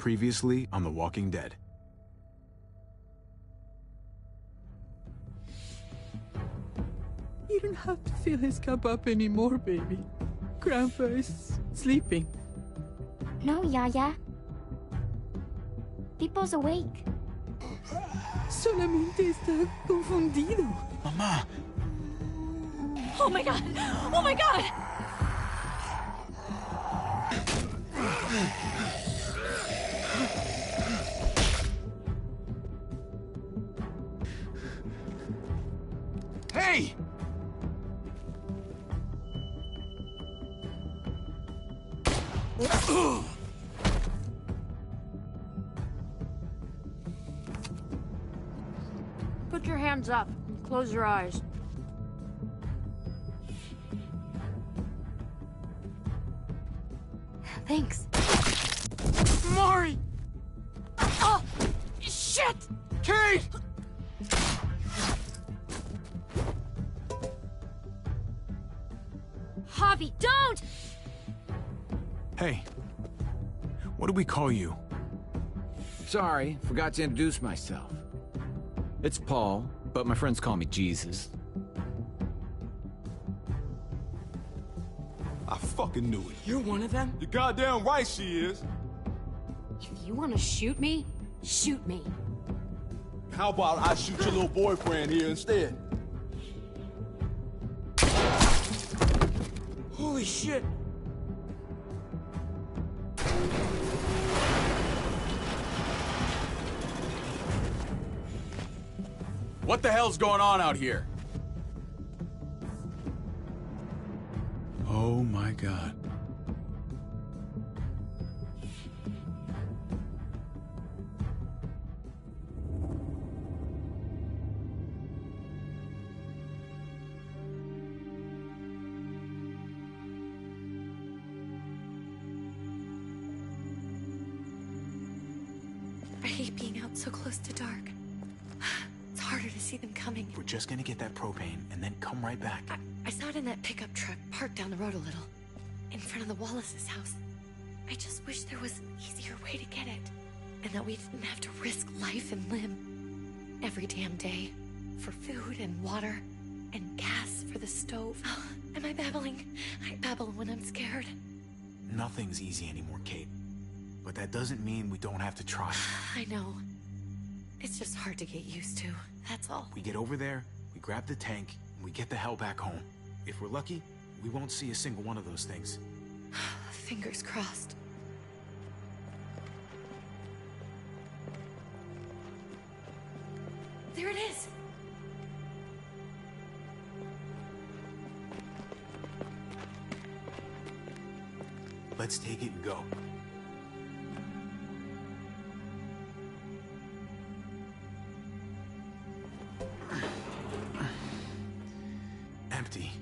Previously on The Walking Dead. You don't have to fill his cup up anymore, baby. Grandpa is sleeping. No, Yaya. Pipo's awake. Solamente está confundido. Mamá! Oh my god! Oh my god! Hey! Put your hands up and close your eyes. Thanks. Mari! Oh! Shit! Kate! Javi, don't! Hey. What do we call you? Sorry, forgot to introduce myself. It's Paul, but my friends call me Jesus. I fucking knew it. You're one of them? You're goddamn right she is. If you want to shoot me, shoot me. How about I shoot your little boyfriend here instead? Holy shit! What the hell's going on out here? Oh my God. I hate being out so close to dark. It's harder to see them coming. We're just gonna get that propane and then come right back. I saw it in that pickup truck parked down the road a little, in front of the Wallace's house. I just wish there was an easier way to get it, and that we didn't have to risk life and limb every damn day for food and water and gas for the stove. Oh, am I babbling? I babble when I'm scared. Nothing's easy anymore, Kate. But that doesn't mean we don't have to try. I know. It's just hard to get used to, that's all. We get over there, we grab the tank, and we get the hell back home. If we're lucky, we won't see a single one of those things. Fingers crossed. There it is! Let's take it and go. Empty.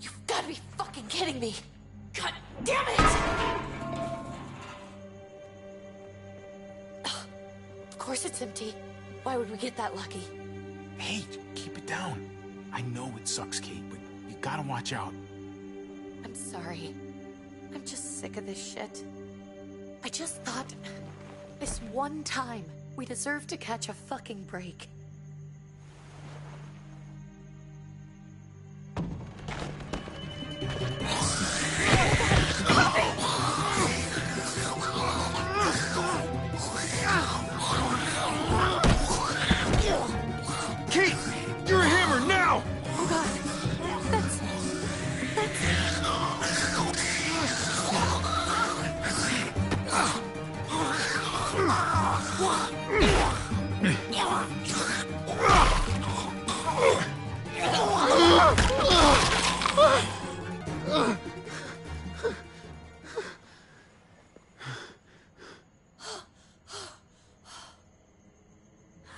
You've gotta be fucking kidding me! God damn it! Of course it's empty. Why would we get that lucky? Hey, keep it down. I know it sucks, Kate, but you gotta watch out. I'm sorry. I'm just sick of this shit. I just thought, this one time, we deserve to catch a fucking break. Kate! You're a hammer now! Oh god. That's...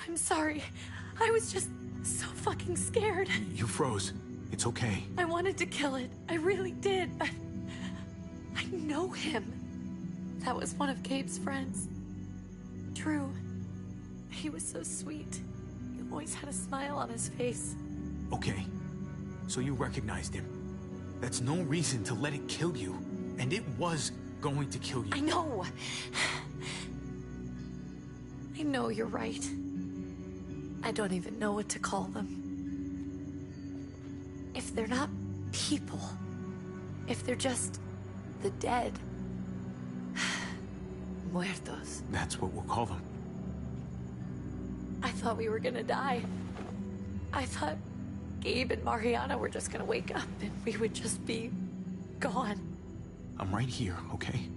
I'm sorry. I was just so fucking scared. You froze. It's okay. I wanted to kill it. I really did, but I know him. That was one of Gabe's friends. Drew. He was so sweet. He always had a smile on his face. Okay. So you recognized him. That's no reason to let it kill you. And it was going to kill you. I know. I know you're right. I don't even know what to call them. If they're not people, if they're just the dead, muertos. That's what we'll call them. I thought we were gonna die. I thought Gabe and Mariana were just gonna wake up and we would just be gone. I'm right here, okay?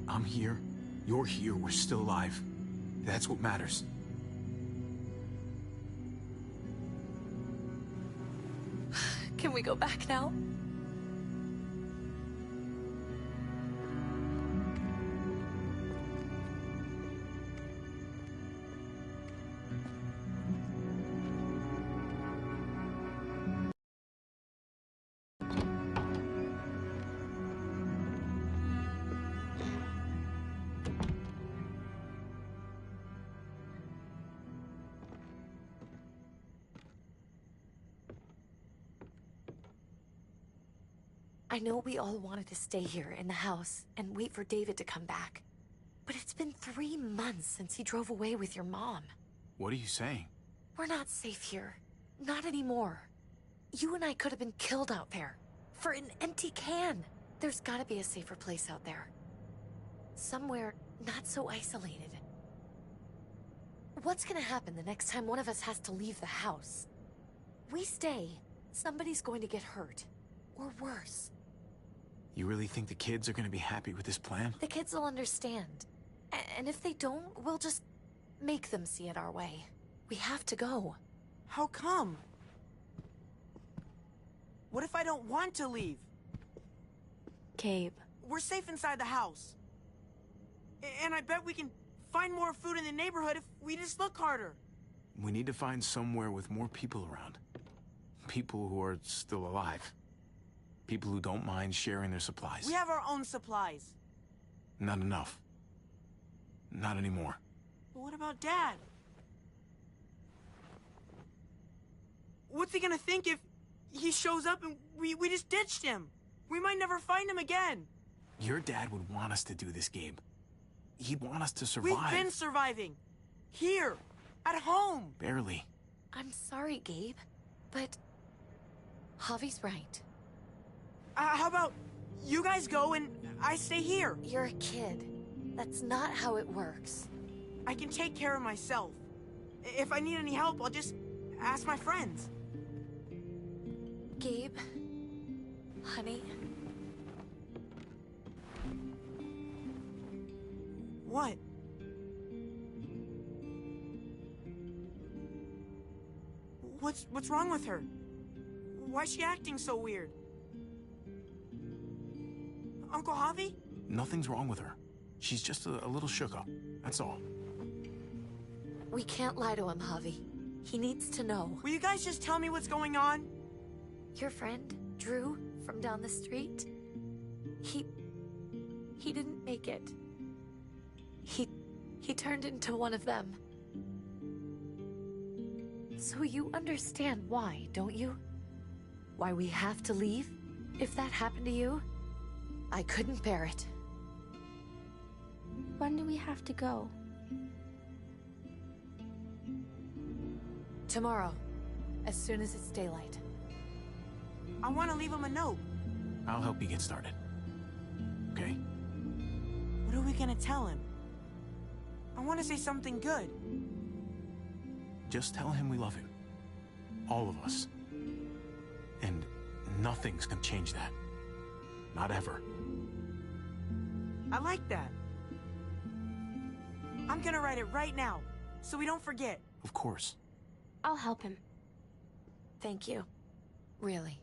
I'm here. You're here. We're still alive. That's what matters. Can we go back now? I know we all wanted to stay here in the house and wait for David to come back. But it's been 3 months since he drove away with your mom. What are you saying? We're not safe here. Not anymore. You and I could have been killed out there. For an empty can. There's gotta be a safer place out there. Somewhere not so isolated. What's gonna happen the next time one of us has to leave the house? We stay, somebody's going to get hurt. Or worse. You really think the kids are gonna be happy with this plan? The kids will understand. And if they don't, we'll just make them see it our way. We have to go. How come? What if I don't want to leave? Gabe. We're safe inside the house. And I bet we can find more food in the neighborhood if we just look harder. We need to find somewhere with more people around. People who are still alive. People who don't mind sharing their supplies. We have our own supplies. Not enough. Not anymore. But what about Dad? What's he gonna think if he shows up and we just ditched him? We might never find him again. Your dad would want us to do this, Gabe. He'd want us to survive. We've been surviving. Here. At home. Barely. I'm sorry, Gabe. But Javi's right. How about you guys go and I stay here? You're a kid. That's not how it works. I can take care of myself. If I need any help, I'll just ask my friends. Gabe, honey. What? What's wrong with her? Why's she acting so weird? Uncle Javi? Nothing's wrong with her. She's just a little shook up. That's all. We can't lie to him, Javi. He needs to know. Will you guys just tell me what's going on? Your friend, Drew, from down the street, he didn't make it. He turned into one of them. So you understand why, don't you? Why we have to leave? If that happened to you, I couldn't bear it. When do we have to go? Tomorrow, as soon as it's daylight. I want to leave him a note. I'll help you get started. Okay? What are we gonna tell him? I want to say something good. Just tell him we love him. All of us. And nothing's gonna change that. Not ever. I like that. I'm gonna write it right now, so we don't forget. Of course. I'll help him. Thank you. Really.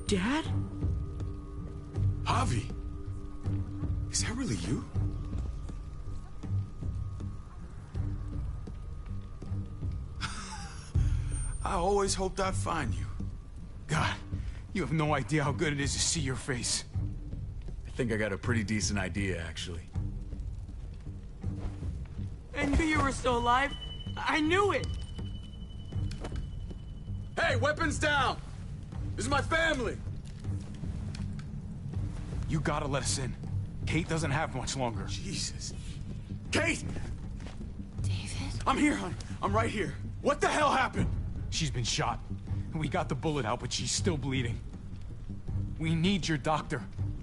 Dad? Javi! Is that really you? I always hoped I'd find you. God, you have no idea how good it is to see your face. I think I got a pretty decent idea, actually. I knew you were still alive. I knew it! Hey, weapons down! This is my family! You gotta let us in. Kate doesn't have much longer. Jesus. Kate! David? I'm here, hon. I'm right here. What the hell happened? She's been shot. We got the bullet out, but she's still bleeding. We need your doctor.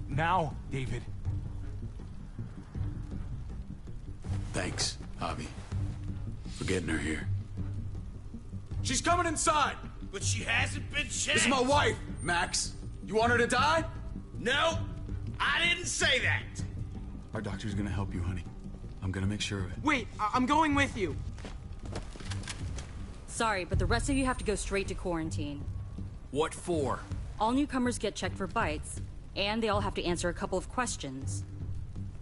Now, David. Thanks, Javi, for getting her here. She's coming inside! But she hasn't been changed. This is my wife, Max. You want her to die? No, I didn't say that. Our doctor's gonna help you, honey. I'm gonna make sure of it. Wait, I'm going with you. Sorry, but the rest of you have to go straight to quarantine. What for? All newcomers get checked for bites, and they all have to answer a couple of questions.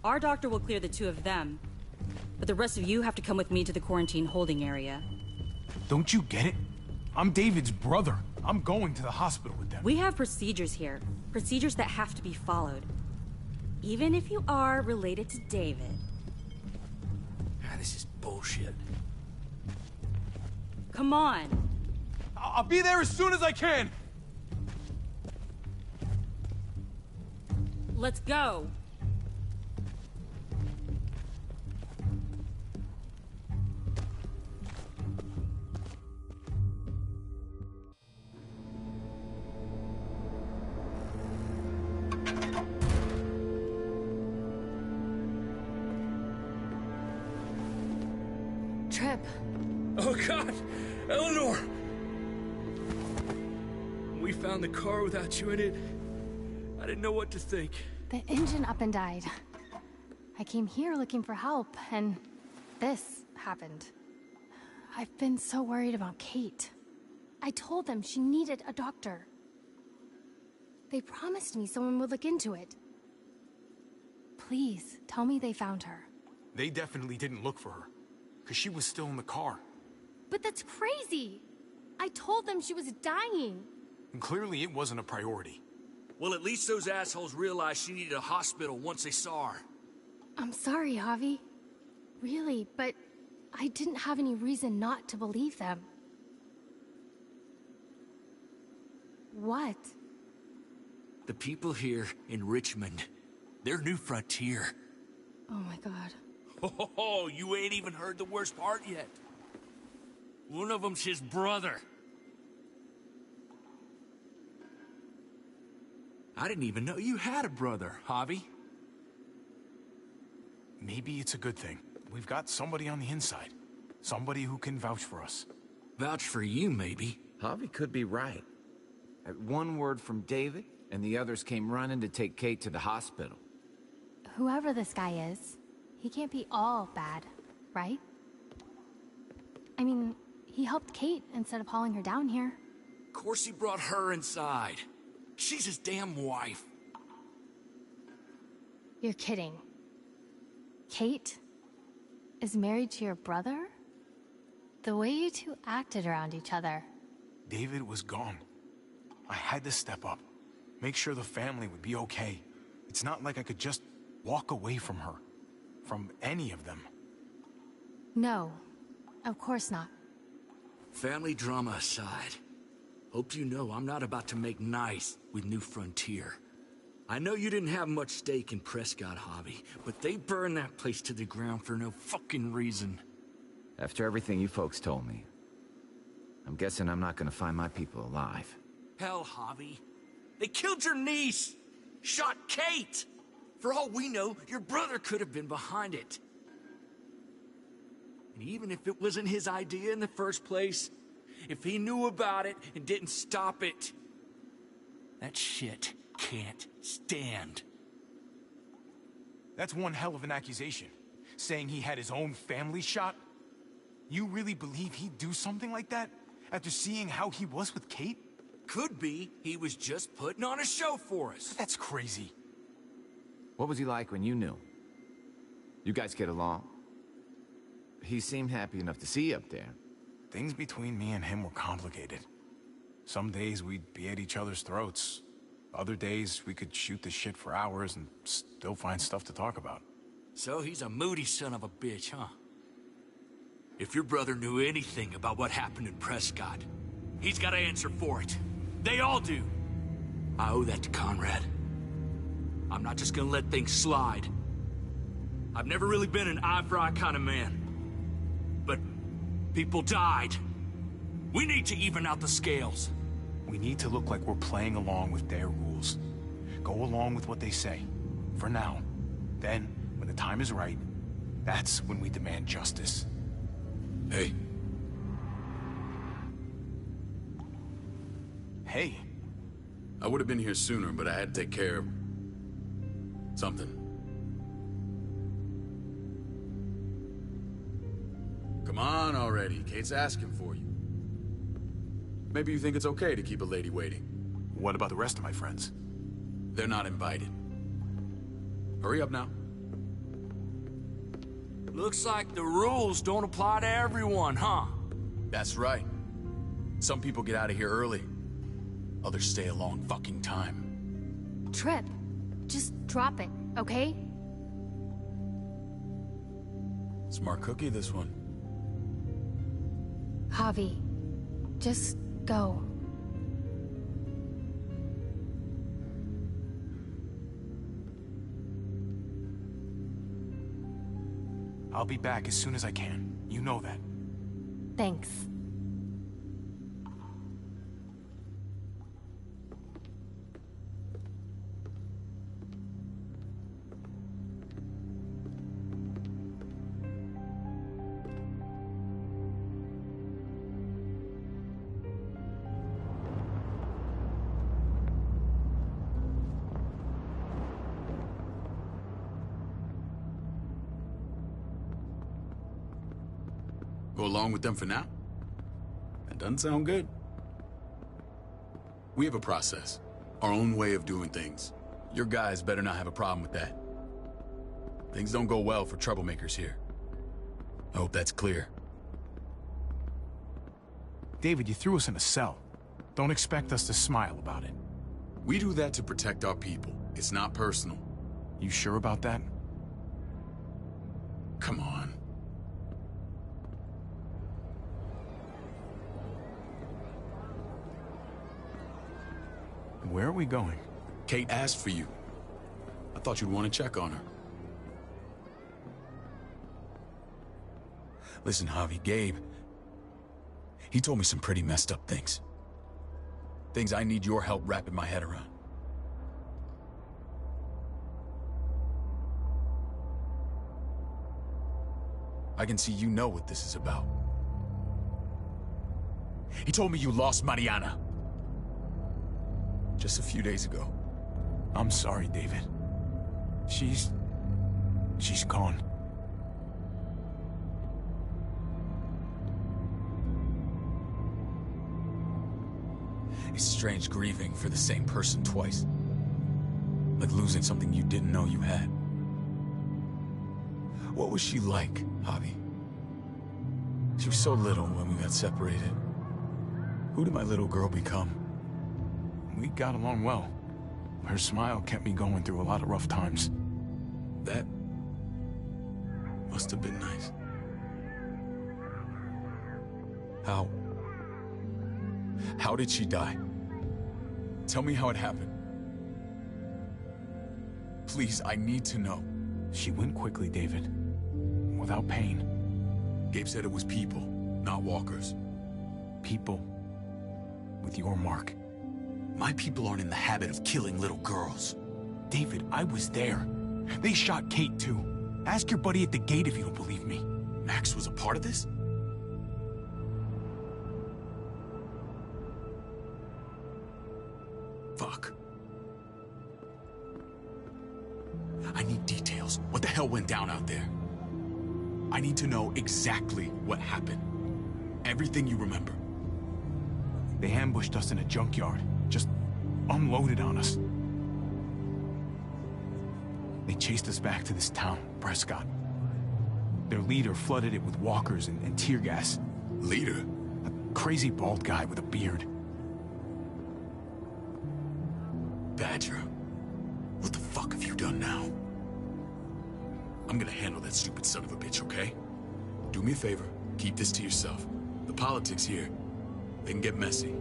Our doctor will clear the two of them, but the rest of you have to come with me to the quarantine holding area. Don't you get it? I'm David's brother. I'm going to the hospital with them. We have procedures here. Procedures that have to be followed. Even if you are related to David. This is bullshit. Come on. I'll be there as soon as I can. Let's go. Trip. Oh, God! Eleanor! We found the car without you in it. I didn't know what to think. The engine up and died. I came here looking for help, and this happened. I've been so worried about Kate. I told them she needed a doctor. They promised me someone would look into it. Please, tell me they found her. They definitely didn't look for her, because she was still in the car. But that's crazy! I told them she was dying. And clearly it wasn't a priority. Well, at least those assholes realized she needed a hospital once they saw her. I'm sorry, Javi. Really, but I didn't have any reason not to believe them. What? The people here in Richmond, their new frontier. Oh my god. Oh, you ain't even heard the worst part yet. One of them's his brother. I didn't even know you had a brother, Javi. Maybe it's a good thing. We've got somebody on the inside. Somebody who can vouch for us. Vouch for you, maybe. Javi could be right. At one word from David, and the others came running to take Kate to the hospital. Whoever this guy is, he can't be all bad, right? I mean, he helped Kate instead of hauling her down here. Of course he brought her inside. She's his damn wife. You're kidding. Kate is married to your brother? The way you two acted around each other. David was gone. I had to step up. Make sure the family would be okay. It's not like I could just walk away from her. From any of them. No, of course not. Family drama aside, hope you know I'm not about to make nice with New Frontier. I know you didn't have much stake in Prescott, Javi, but they burned that place to the ground for no fucking reason. After everything you folks told me, I'm guessing I'm not gonna find my people alive. Hell, Javi. They killed your niece! Shot Kate! For all we know, your brother could have been behind it. And even if it wasn't his idea in the first place, if he knew about it and didn't stop it, that shit can't stand. That's one hell of an accusation. Saying he had his own family shot? You really believe he'd do something like that? After seeing how he was with Kate? Could be he was just putting on a show for us. That's crazy. What was he like when you knew? You guys get along? He seemed happy enough to see you up there. Things between me and him were complicated. Some days we'd be at each other's throats. Other days we could shoot the shit for hours and still find stuff to talk about. So he's a moody son of a bitch, huh? If your brother knew anything about what happened in Prescott, he's got to answer for it. They all do. I owe that to Conrad. I'm not just gonna let things slide. I've never really been an eye-for-eye kind of man. But people died. We need to even out the scales. We need to look like we're playing along with their rules. Go along with what they say. For now. Then, when the time is right, that's when we demand justice. Hey. Hey. I would have been here sooner, but I had to take care of something. Come on already. Kate's asking for you. Maybe you think it's okay to keep a lady waiting. What about the rest of my friends? They're not invited. Hurry up now. Looks like the rules don't apply to everyone, huh? That's right. Some people get out of here early. Others stay a long fucking time. Trip, just drop it, okay? Smart cookie, this one. Javi, just go. I'll be back as soon as I can. You know that. Thanks. Go along with them for now? That doesn't sound good. We have a process, our own way of doing things. Your guys better not have a problem with that. Things don't go well for troublemakers here. I hope that's clear. David, you threw us in a cell. Don't expect us to smile about it. We do that to protect our people. It's not personal. You sure about that? Come on. Where are we going? Kate asked for you. I thought you'd want to check on her. Listen, Javi, Gabe, he told me some pretty messed up things. Things I need your help wrapping my head around. I can see you know what this is about. He told me you lost Mariana. Just a few days ago. I'm sorry, David. She's gone. It's strange grieving for the same person twice. Like losing something you didn't know you had. What was she like, Javi? She was so little when we got separated. Who did my little girl become? We got along well. Her smile kept me going through a lot of rough times. That must have been nice. How did she die? Tell me how it happened. Please, I need to know. She went quickly, David. Without pain. Gabe said it was people, not walkers. People with your mark. My people aren't in the habit of killing little girls. David, I was there. They shot Kate too. Ask your buddy at the gate if you don't believe me. Max was a part of this? Fuck. I need details. What the hell went down out there? I need to know exactly what happened. Everything you remember. They ambushed us in a junkyard, just unloaded on us. They chased us back to this town, Prescott. Their leader flooded it with walkers and tear gas. Leader? A crazy bald guy with a beard. Badger, what the fuck have you done now? I'm gonna handle that stupid son of a bitch, okay? Do me a favor, keep this to yourself. The politics here, they can get messy.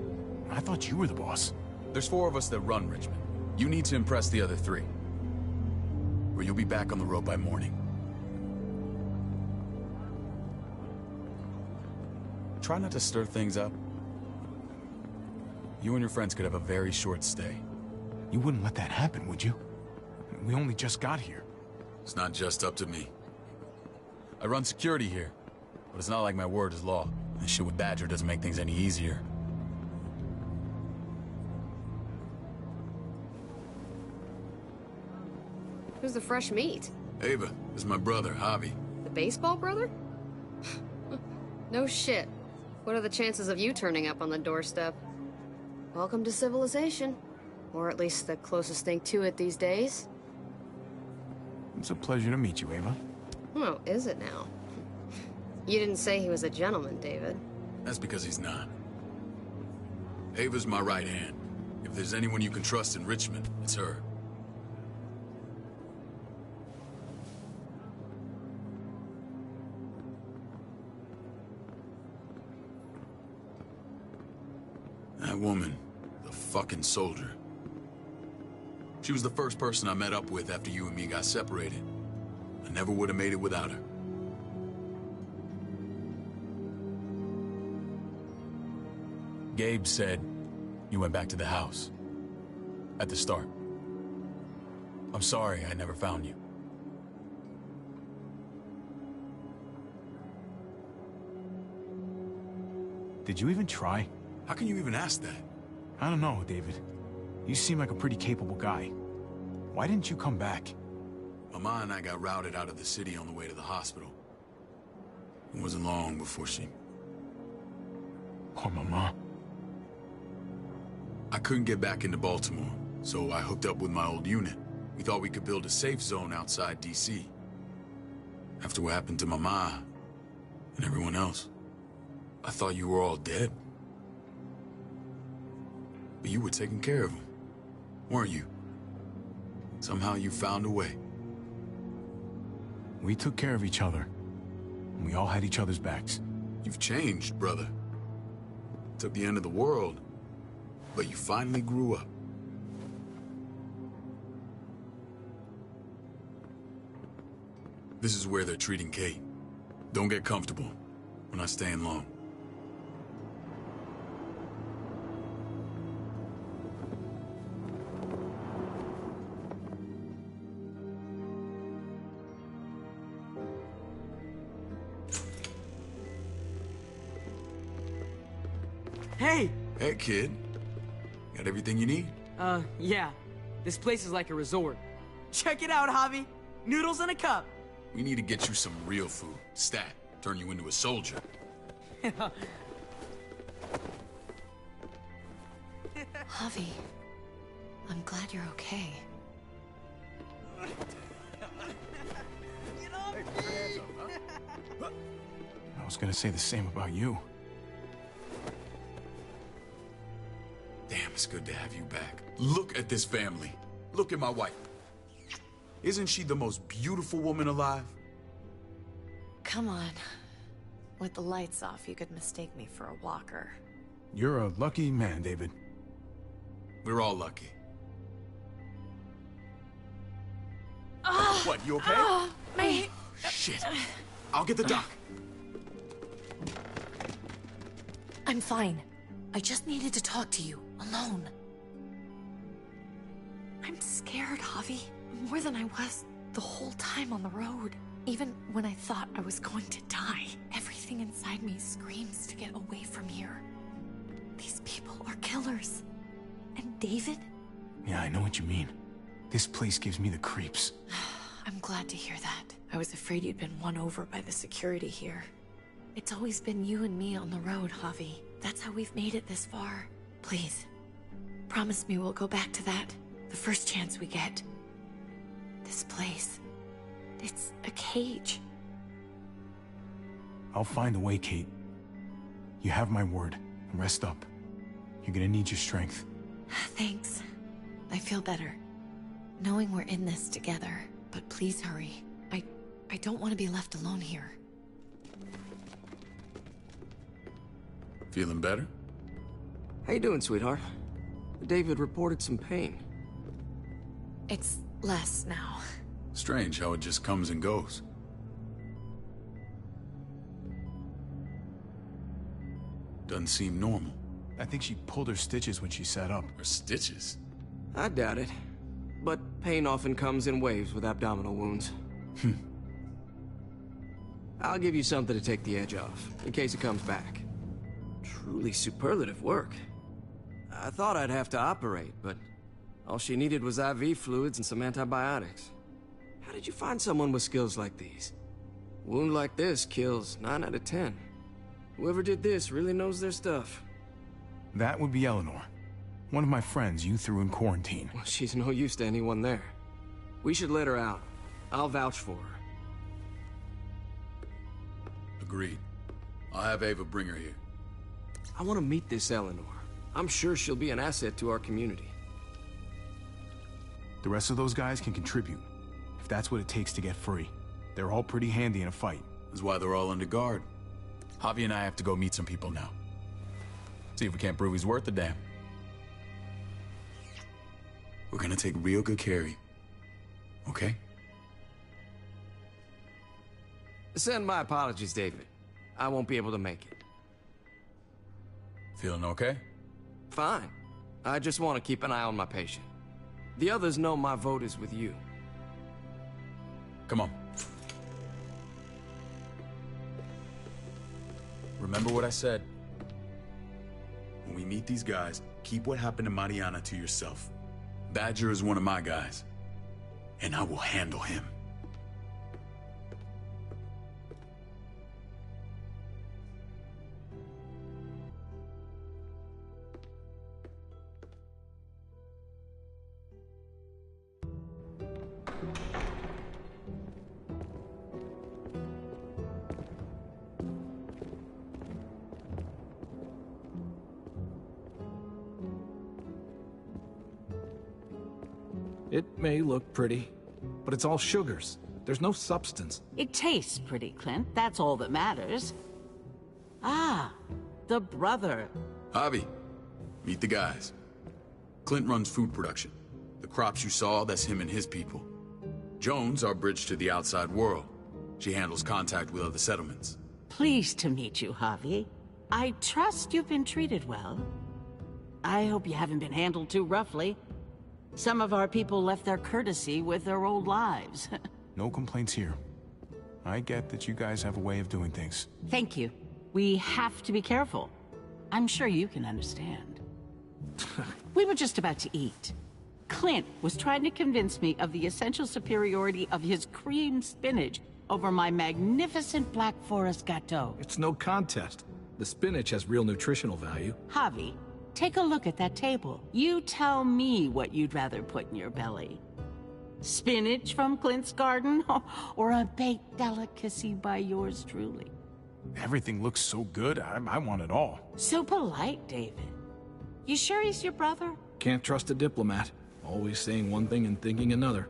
I thought you were the boss. There's 4 of us that run Richmond. You need to impress the other 3. Or you'll be back on the road by morning. Try not to stir things up. You and your friends could have a very short stay. You wouldn't let that happen, would you? We only just got here. It's not just up to me. I run security here, but it's not like my word is law. And shit with Badger doesn't make things any easier. Who's the fresh meat? Ava, this is my brother, Javi. The baseball brother? No shit. What are the chances of you turning up on the doorstep? Welcome to civilization. Or at least the closest thing to it these days. It's a pleasure to meet you, Ava. Oh, is it now? You didn't say he was a gentleman, David. That's because he's not. Ava's my right hand. If there's anyone you can trust in Richmond, it's her. That woman, the fucking soldier. She was the first person I met up with after you and me got separated. I never would have made it without her. Gabe said you went back to the house. At the start. I'm sorry I never found you. Did you even try? How can you even ask that? I don't know, David. You seem like a pretty capable guy. Why didn't you come back? Mama and I got routed out of the city on the way to the hospital. It wasn't long before she... Poor Mama. I couldn't get back into Baltimore, so I hooked up with my old unit. We thought we could build a safe zone outside D.C. After what happened to Mama and everyone else, I thought you were all dead. But you were taking care of them, weren't you? Somehow you found a way. We took care of each other. And we all had each other's backs. You've changed, brother. Took the end of the world, but you finally grew up. This is where they're treating Kate. Don't get comfortable. We're not staying long. Hey! Hey, kid. Got everything you need? Yeah. This place is like a resort. Check it out, Javi. Noodles in a cup. We need to get you some real food. Stat. Turn you into a soldier. Javi, I'm glad you're okay. I was gonna say the same about you. Damn, it's good to have you back. Look at this family. Look at my wife. Isn't she the most beautiful woman alive? Come on. With the lights off, you could mistake me for a walker. You're a lucky man, David. We're all lucky. What, you okay? My... Shit. I'll get the doc. I'm fine. I just needed to talk to you, alone. I'm scared, Javi. More than I was the whole time on the road. Even when I thought I was going to die, everything inside me screams to get away from here. These people are killers. And David? Yeah, I know what you mean. This place gives me the creeps. I'm glad to hear that. I was afraid you'd been won over by the security here. It's always been you and me on the road, Javi. That's how we've made it this far. Please, promise me we'll go back to that the first chance we get. This place, it's a cage. I'll find a way, Kate. You have my word. Rest up. You're gonna need your strength. Thanks. I feel better. Knowing we're in this together. But please hurry. I don't want to be left alone here. Feeling better? How you doing, sweetheart? David reported some pain. It's less now. Strange how it just comes and goes. Doesn't seem normal. I think she pulled her stitches when she sat up. Her stitches? I doubt it. But pain often comes in waves with abdominal wounds. I'll give you something to take the edge off, in case it comes back. Truly superlative work. I thought I'd have to operate, but all she needed was IV fluids and some antibiotics. How did you find someone with skills like these? A wound like this kills 9 out of 10. Whoever did this really knows their stuff. That would be Eleanor. One of my friends you threw in quarantine. Well, she's no use to anyone there. We should let her out. I'll vouch for her. Agreed. I'll have Ava bring her here. I want to meet this Eleanor. I'm sure she'll be an asset to our community. The rest of those guys can contribute, if that's what it takes to get free. They're all pretty handy in a fight. That's why they're all under guard. Javi and I have to go meet some people now. See if we can't prove he's worth the damn. We're gonna take real good care of you. Okay? Send my apologies, David. I won't be able to make it. Feeling okay? Fine. I just want to keep an eye on my patient. The others know my vote is with you. Come on. Remember what I said. When we meet these guys, keep what happened to Mariana to yourself. Badger is one of my guys, and I will handle him. It may look pretty, but it's all sugars. There's no substance. It tastes pretty, Clint. That's all that matters. Ah, the brother. Javi, meet the guys. Clint runs food production. The crops you saw, that's him and his people. Jones, our bridge to the outside world. She handles contact with other settlements. Pleased to meet you, Javi. I trust you've been treated well. I hope you haven't been handled too roughly. Some of our people left their courtesy with their old lives. No complaints here. I get that you guys have a way of doing things. Thank you. We have to be careful. I'm sure you can understand. We were just about to eat. Clint was trying to convince me of the essential superiority of his creamed spinach over my magnificent Black Forest gâteau. It's no contest. The spinach has real nutritional value. Javi, take a look at that table. You tell me what you'd rather put in your belly. Spinach from Clint's garden, or a baked delicacy by yours truly? Everything looks so good, I want it all. So polite, David. You sure he's your brother? Can't trust a diplomat. Always saying one thing and thinking another.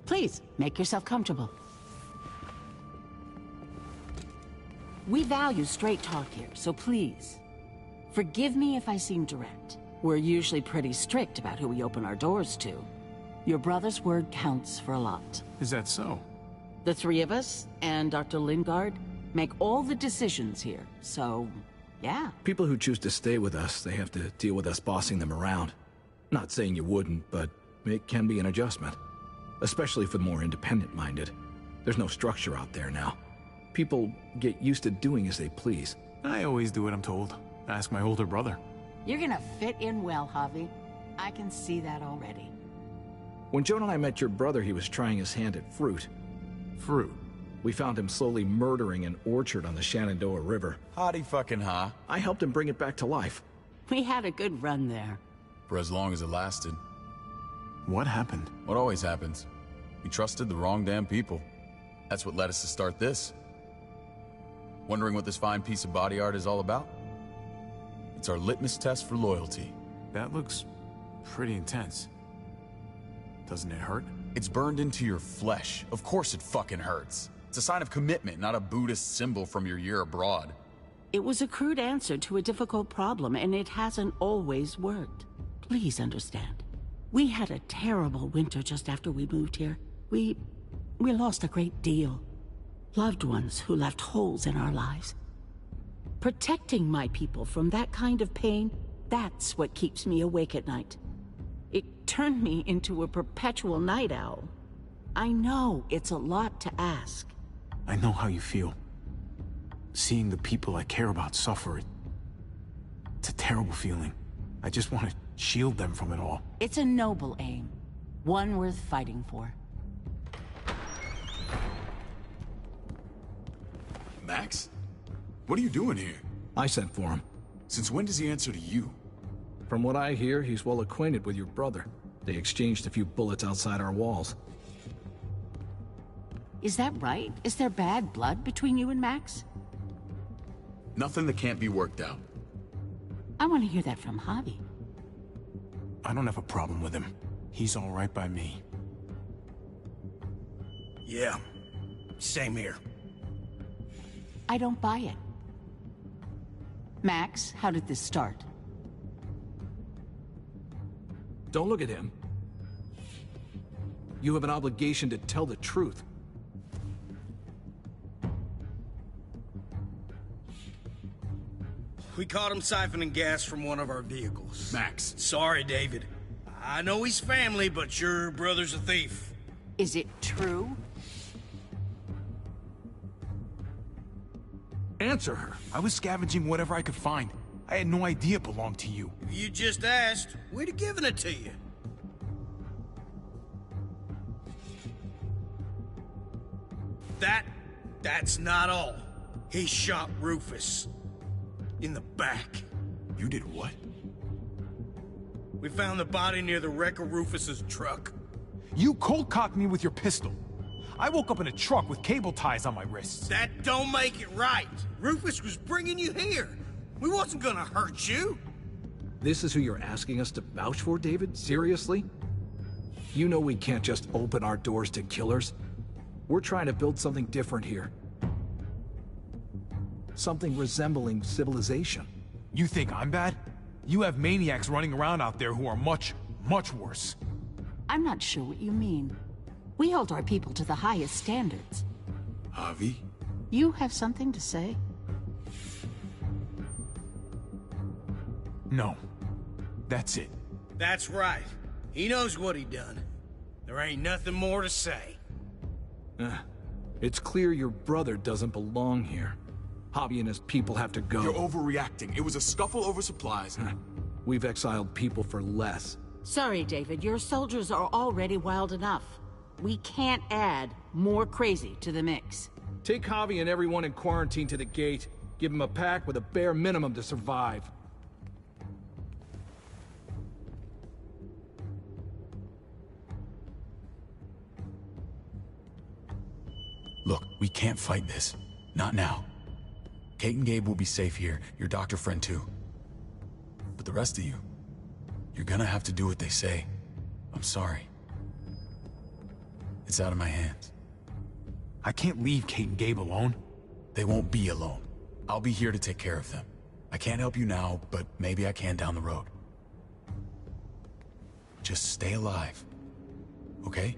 Please, make yourself comfortable. We value straight talk here, so please, forgive me if I seem direct. We're usually pretty strict about who we open our doors to. Your brother's word counts for a lot. Is that so? The three of us, and Dr. Lingard, make all the decisions here, so, yeah. People who choose to stay with us, they have to deal with us bossing them around. Not saying you wouldn't, but it can be an adjustment. Especially for the more independent-minded. There's no structure out there now. People get used to doing as they please. I always do what I'm told. Ask my older brother. You're gonna fit in well, Javi. I can see that already. When Joan and I met your brother, he was trying his hand at fruit. Fruit? We found him slowly murdering an orchard on the Shenandoah River. Hotty fucking ha. I helped him bring it back to life. We had a good run there. For as long as it lasted. What happened? What always happens. We trusted the wrong damn people. That's what led us to start this. Wondering what this fine piece of body art is all about? It's our litmus test for loyalty. That looks pretty intense. Doesn't it hurt? It's burned into your flesh. Of course it fucking hurts. It's a sign of commitment, not a Buddhist symbol from your year abroad. It was a crude answer to a difficult problem, and it hasn't always worked. Please understand. We had a terrible winter just after we moved here. We lost a great deal. Loved ones who left holes in our lives. Protecting my people from that kind of pain, that's what keeps me awake at night. It turned me into a perpetual night owl. I know it's a lot to ask. I know how you feel. Seeing the people I care about suffer, it's a terrible feeling. I just want to shield them from it all. It's a noble aim. One worth fighting for. Max? What are you doing here? I sent for him. Since when does he answer to you? From what I hear, he's well acquainted with your brother. They exchanged a few bullets outside our walls. Is that right? Is there bad blood between you and Max? Nothing that can't be worked out. I want to hear that from Javi. I don't have a problem with him. He's all right by me. Yeah, same here. I don't buy it. Max, how did this start? Don't look at him. You have an obligation to tell the truth. We caught him siphoning gas from one of our vehicles. Max. Sorry, David. I know he's family, but your brother's a thief. Is it true? Answer her. I was scavenging whatever I could find. I had no idea it belonged to you. If you just asked, we'd have given it to you. That's not all. He shot Rufus. In the back. You did what? We found the body near the wreck of Rufus's truck. You cold-cocked me with your pistol. I woke up in a truck with cable ties on my wrists. That don't make it right. Rufus was bringing you here. We wasn't gonna hurt you. This is who you're asking us to vouch for, David? Seriously? You know we can't just open our doors to killers. We're trying to build something different here. Something resembling civilization. You think I'm bad? You have maniacs running around out there who are much, much worse. I'm not sure what you mean. We hold our people to the highest standards. Javi? You have something to say? No. That's it. That's right. He knows what he done. There ain't nothing more to say. It's clear your brother doesn't belong here. Javi and his people have to go. You're overreacting. It was a scuffle over supplies. We've exiled people for less. Sorry, David. Your soldiers are already wild enough. We can't add more crazy to the mix. Take Javi and everyone in quarantine to the gate. Give them a pack with a bare minimum to survive. Look, we can't fight this. Not now. Kate and Gabe will be safe here, your doctor friend too. But the rest of you, you're gonna have to do what they say. I'm sorry. It's out of my hands. I can't leave Kate and Gabe alone. They won't be alone. I'll be here to take care of them. I can't help you now, but maybe I can down the road. Just stay alive, okay?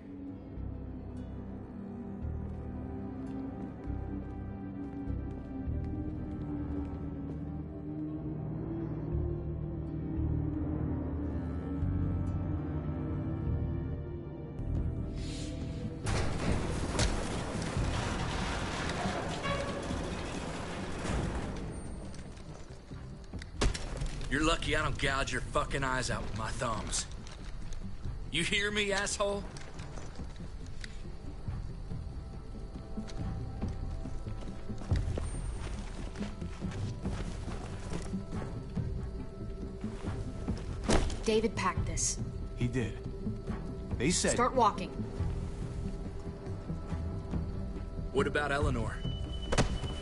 You're lucky I don't gouge your fucking eyes out with my thumbs. You hear me, asshole? David packed this. He did. They said... Start walking. What about Eleanor?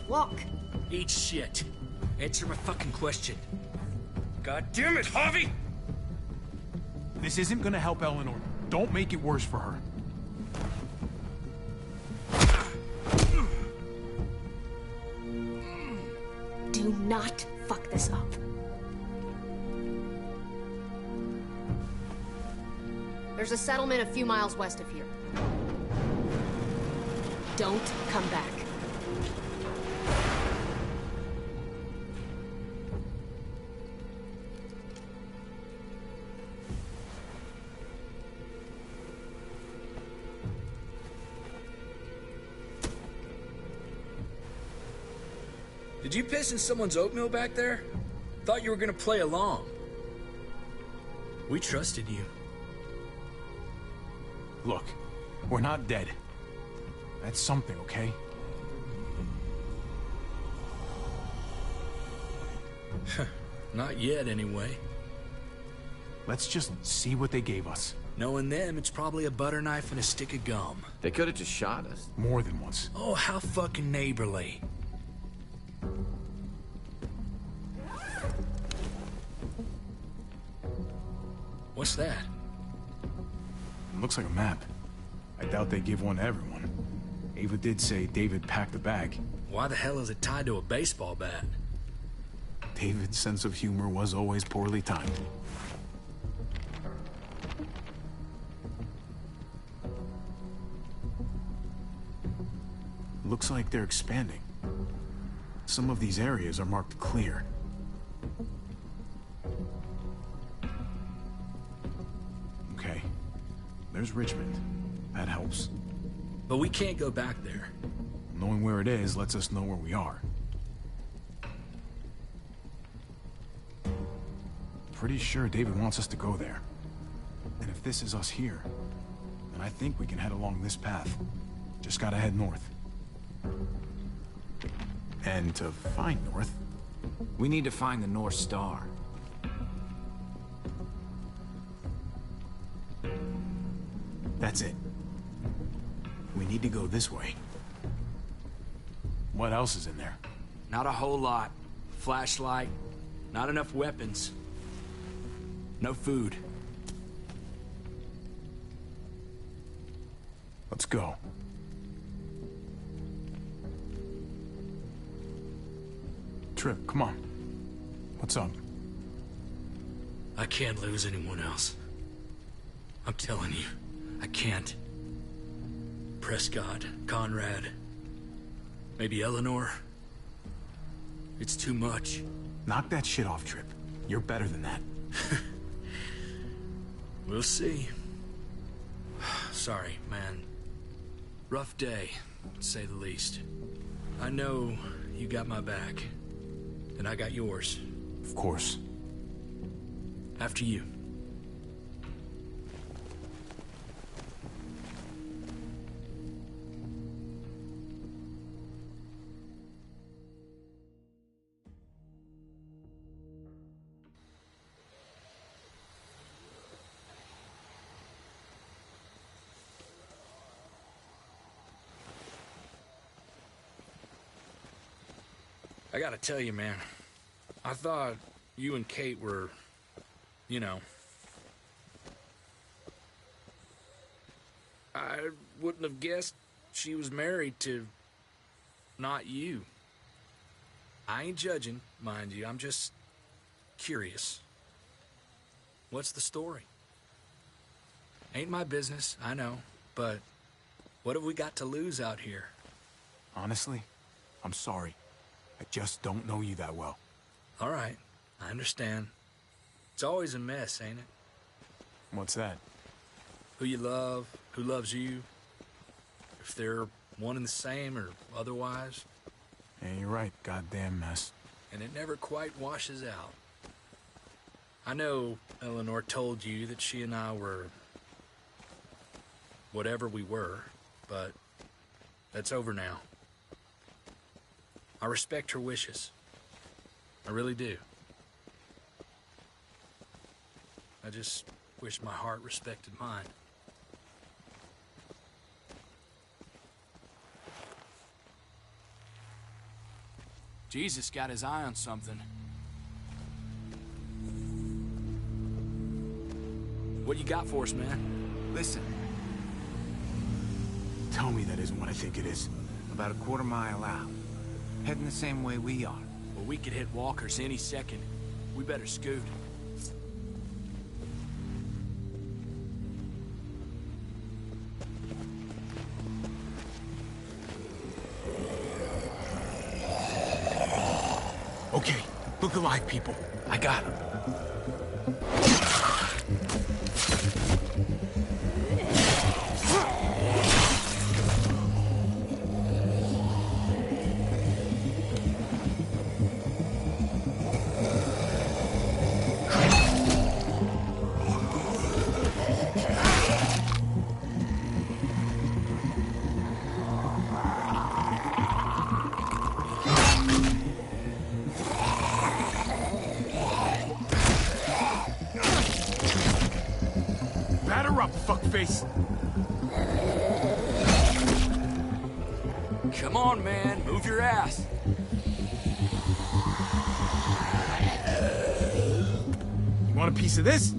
Walk. Eat shit. Answer my fucking question. God damn it, Javi! This isn't gonna help Eleanor. Don't make it worse for her. Do not fuck this up. There's a settlement a few miles west of here. Don't come back. Did you piss in someone's oatmeal back there? Thought you were gonna play along. We trusted you. Look, we're not dead. That's something, okay? Not yet, anyway. Let's just see what they gave us. Knowing them, it's probably a butter knife and a stick of gum. They could have just shot us. More than once. Oh, how fucking neighborly. What's that? It looks like a map. I doubt they give one to everyone. Ava did say David packed the bag. Why the hell is it tied to a baseball bat? David's sense of humor was always poorly timed. Looks like they're expanding. Some of these areas are marked clear. Okay. There's Richmond. That helps. But we can't go back there. Knowing where it is lets us know where we are. Pretty sure David wants us to go there. And if this is us here, then I think we can head along this path. Just gotta head north. And to find north... We need to find the North Star. That's it. We need to go this way. What else is in there? Not a whole lot. Flashlight. Not enough weapons. No food. Let's go. Trip, come on. What's up? I can't lose anyone else. I'm telling you, I can't. Prescott, Conrad, maybe Eleanor. It's too much. Knock that shit off, Trip. You're better than that. We'll see. Sorry, man. Rough day, to say the least. I know you got my back, and I got yours. Of course. After you. I gotta tell you, man, I thought you and Kate were, you know... I wouldn't have guessed she was married to not you. I ain't judging, mind you, I'm just curious. What's the story? Ain't my business, I know, but what have we got to lose out here? Honestly, I'm sorry. I just don't know you that well. All right, I understand. It's always a mess, ain't it? What's that? Who you love, who loves you, if they're one and the same or otherwise. Yeah, you're right. Goddamn mess. And it never quite washes out. I know Eleanor told you that she and I were... whatever we were, but that's over now. I respect her wishes. I really do. I just wish my heart respected mine. Jesus got his eye on something. What you got for us, man? Listen. Tell me that isn't what I think it is. About a quarter-mile out. Heading the same way we are. Well, we could hit walkers any second. We better scoot. Okay, look alive, people. I got him. Batter up, fuckface! Come on, man. Move your ass. You want a piece of this?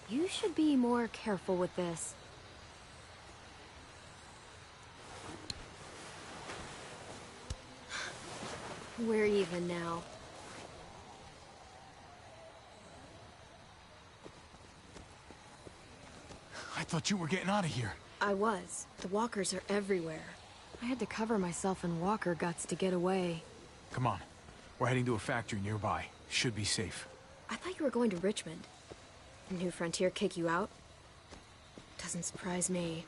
You should be more careful with this. We're even now. I thought you were getting out of here. I was. The walkers are everywhere. I had to cover myself in walker guts to get away. Come on. We're heading to a factory nearby. Should be safe. I thought you were going to Richmond. New Frontier kick you out? Doesn't surprise me.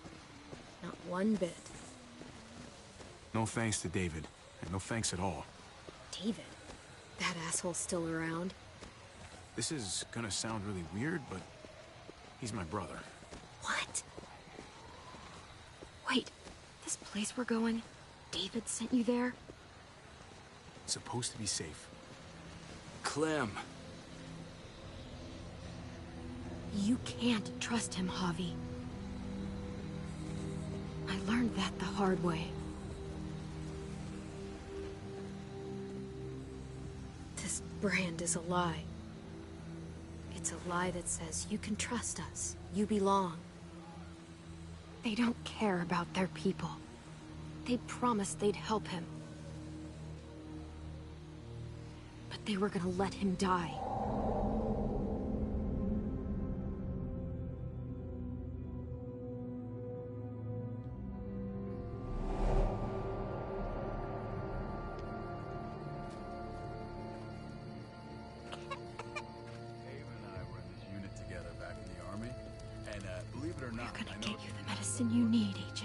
Not one bit. No thanks to David. And no thanks at all. David? That asshole's still around? This is gonna sound really weird, but he's my brother. What? Wait, this place we're going, David sent you there? It's supposed to be safe. Clem. You can't trust him, Javi. I learned that the hard way. This brand is a lie. It's a lie that says you can trust us, you belong. They don't care about their people. They promised they'd help him. But they were gonna let him die. You need, AJ.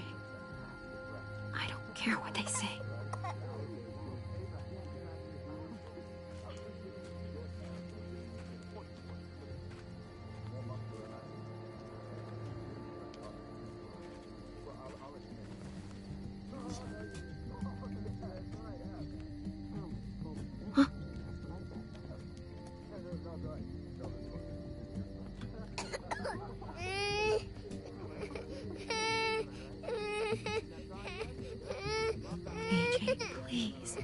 I don't care what they say. Huh? AJ, please.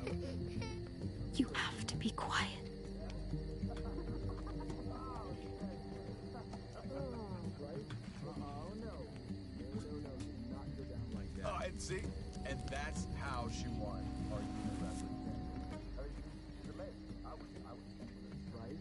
You have to be quiet. And see, and that's how she won our youth wrestling game. I was right?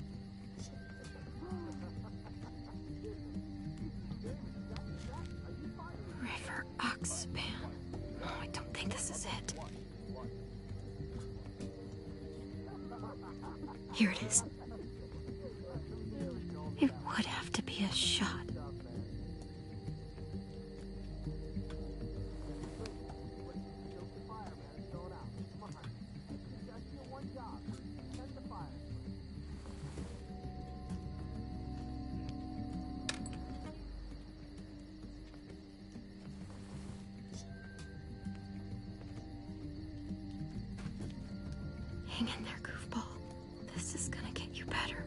Here it is. It would have to be a shot. Hang in there, goofball. This is gonna get you better.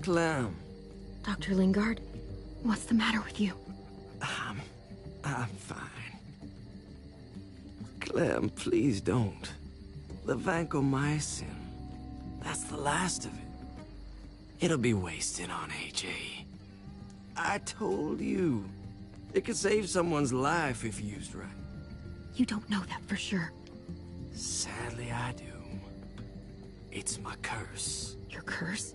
Clem. Dr. Lingard, what's the matter with you? I'm fine. Clem, please don't. The vancomycin. That's the last of it. It'll be wasted on AJ. I told you. It could save someone's life if used right. You don't know that for sure. Sadly, I do. It's my curse. Your curse?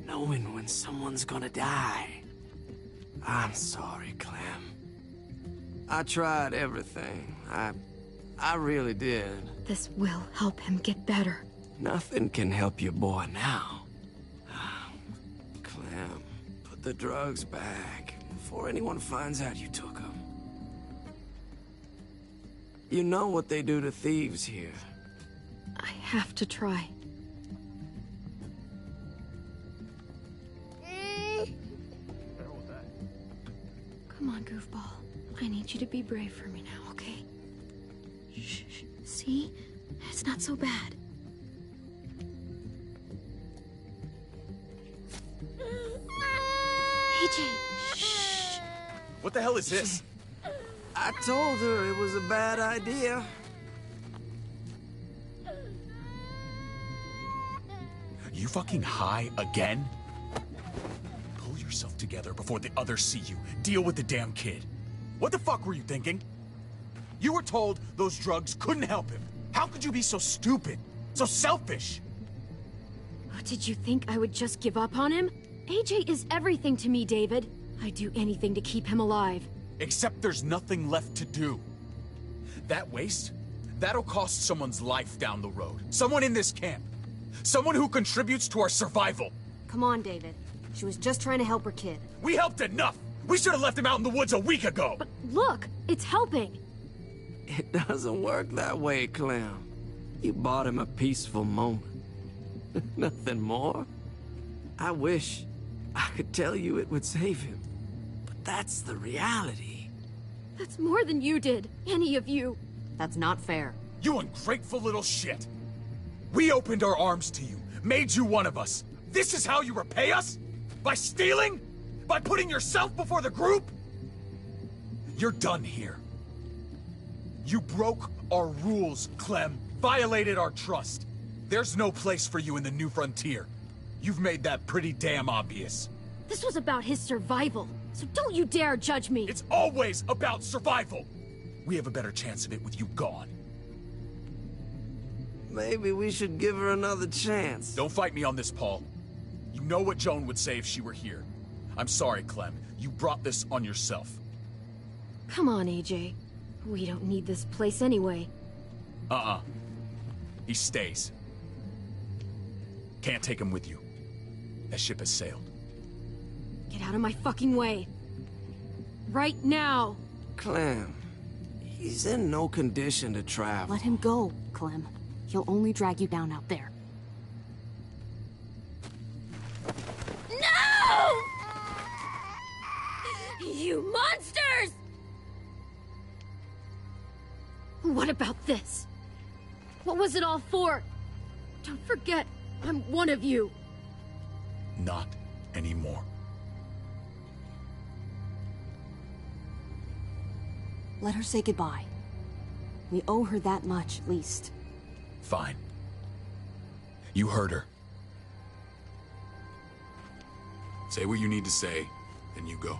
Knowing when someone's gonna die. I'm sorry, Clem. I tried everything. I really did. This will help him get better. Nothing can help your boy now. Clem, put the drugs back before anyone finds out you took them. You know what they do to thieves here. I have to try. Come on, goofball. I need you to be brave for me now, okay? Shh. See? It's not so bad. AJ! Shh! What the hell is this? I told her it was a bad idea. You fucking high again? Pull yourself together before the others see you. Deal with the damn kid. What the fuck were you thinking? You were told those drugs couldn't help him. How could you be so stupid? So selfish? Did you think I would just give up on him? AJ is everything to me, David. I'd do anything to keep him alive. Except there's nothing left to do. That waste? That'll cost someone's life down the road. Someone in this camp. Someone who contributes to our survival. Come on, David. She was just trying to help her kid. We helped enough! We should have left him out in the woods a week ago! But look, it's helping. It doesn't work that way, Clem. You bought him a peaceful moment. Nothing more. I wish I could tell you it would save him. But that's the reality. That's more than you did, any of you. That's not fair. You ungrateful little shit! We opened our arms to you, made you one of us. This is how you repay us? By stealing? By putting yourself before the group? You're done here. You broke our rules, Clem. Violated our trust. There's no place for you in the New Frontier. You've made that pretty damn obvious. This was about his survival, so don't you dare judge me. It's always about survival. We have a better chance of it with you gone. Maybe we should give her another chance. Don't fight me on this, Paul. You know what Joan would say if she were here. I'm sorry, Clem. You brought this on yourself. Come on, AJ. We don't need this place anyway. He stays. Can't take him with you. That ship has sailed. Get out of my fucking way. Right now. Clem, he's in no condition to travel. Let him go, Clem. He'll only drag you down out there. No! You monsters! What about this? What was it all for? Don't forget, I'm one of you. Not anymore. Let her say goodbye. We owe her that much, at least. Fine. You heard her. Say what you need to say, then you go.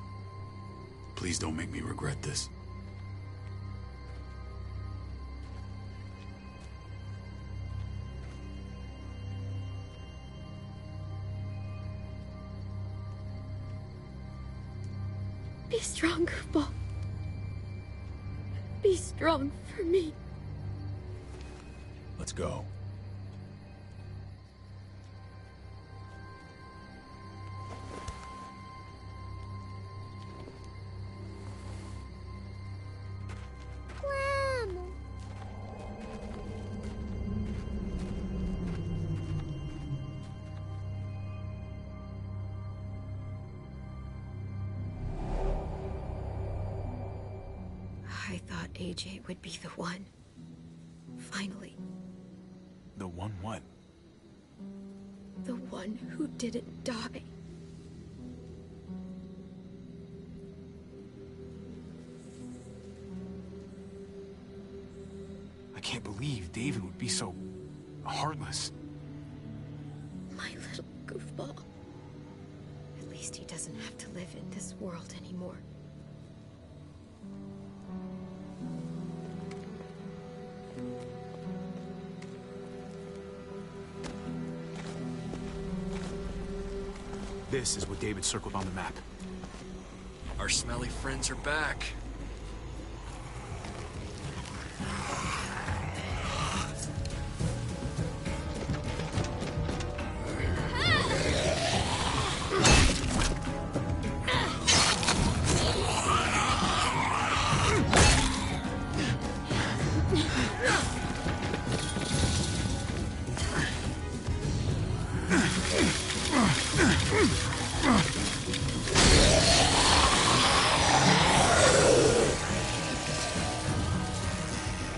Please don't make me regret this. Be strong, goofball. Be strong for me. Let's go. I thought AJ would be the one. Finally. The one what? The one who didn't die. I can't believe David would be so heartless. My little goofball. At least he doesn't have to live in this world anymore. This is what David circled on the map. Our smelly friends are back.